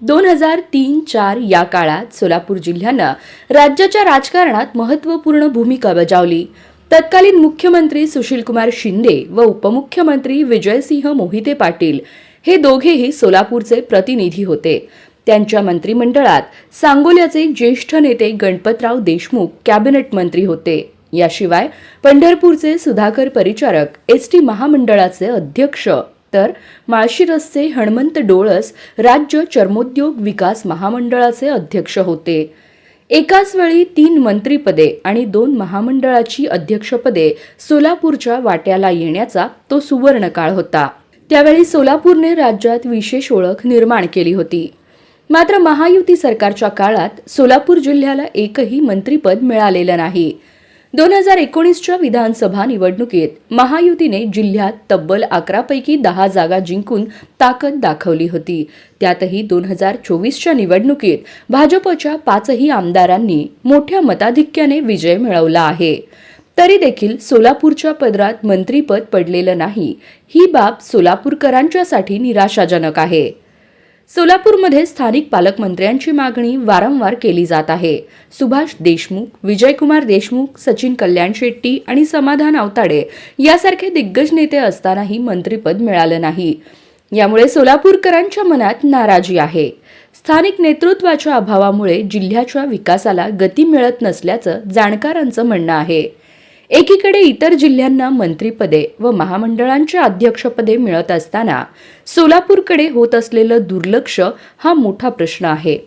2003-4 या काळात सोलापूर जिल्ह्यानं राज्याच्या राजकारणात महत्त्वपूर्ण भूमिका बजावली। तत्कालीन मुख्यमंत्री सुशीलकुमार शिंदे व उपमुख्यमंत्री विजयसिंह मोहिते पाटील हे दोघेही सोलापूरचे प्रतिनिधी होते। त्यांच्या मंत्रिमंडळात सांगोल्याचे ज्येष्ठ नेते गणपतराव देशमुख कॅबिनेट मंत्री होते। याशिवाय पंढरपूरचे सुधाकर परिचारक एसटी महामंडळाचे अध्यक्ष, तर माळशिरसचे हणमंत डोळस राज्य चर्मोद्योग विकास महामंडळाचे अध्यक्ष होते। एकाच वेळी 3 मंत्रिपदे आणि 2 महामंडळाची अध्यक्षपदे सोलापूरच्या वाट्याला येण्याचा तो सुवर्ण काळ होता। त्यावेळी सोलापूरने राज्यात विशेष ओळख निर्माण केली होती। मात्र महायुती सरकारच्या काळात सोलापूर जिल्ह्याला एकही मंत्रिपद मिळालेलं नाही। 2019च्या विधानसभा निवडणुकीत महायुतीने जिल्ह्यात तब्बल 11 पैकी 10 जागा जिंकून ताकद दाखवली होती। त्यातही 2024च्या निवडणुकीत भाजपच्या 5ही आमदारांनी मोठ्या मताधिक्याने विजय मिळवला आहे। तरी देखील सोलापूरच्या पदरात मंत्रिपद पडलेलं नाही, ही बाब सोलापूरकरांच्यासाठी निराशाजनक आहे। सोलापूरमध्ये स्थानिक पालकमंत्र्यांची मागणी वारंवार केली जात आहे। सुभाष देशमुख, विजयकुमार देशमुख, सचिन कल्याण शेट्टी आणि समाधान आवताडे यासारखे दिग्गज नेते असतानाही मंत्रिपद मिळालं नाही। यामुळे सोलापूरकरांच्या मनात नाराजी आहे। स्थानिक नेतृत्वाच्या अभावामुळे जिल्ह्याच्या विकासाला गती मिळत नसल्याचं जाणकारांचं म्हणणं आहे। एकीकडे इतर जिल्ह्यांना मंत्रिपदे व महामंडळांच्या अध्यक्षपदे मिळत असताना सोलापूरकडे होत असलेलं दुर्लक्ष हा मोठा प्रश्न आहे।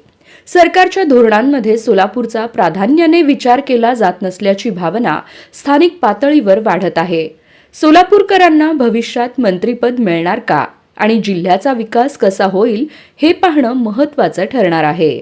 सरकारच्या धोरणांमध्ये सोलापूरचा प्राधान्याने विचार केला जात नसल्याची भावना स्थानिक पातळीवर वाढत आहे। सोलापूरकरांना भविष्यात मंत्रिपद मिळणार का आणि जिल्ह्याचा विकास कसा होईल हे पाहणं महत्त्वाचं ठरणार आहे।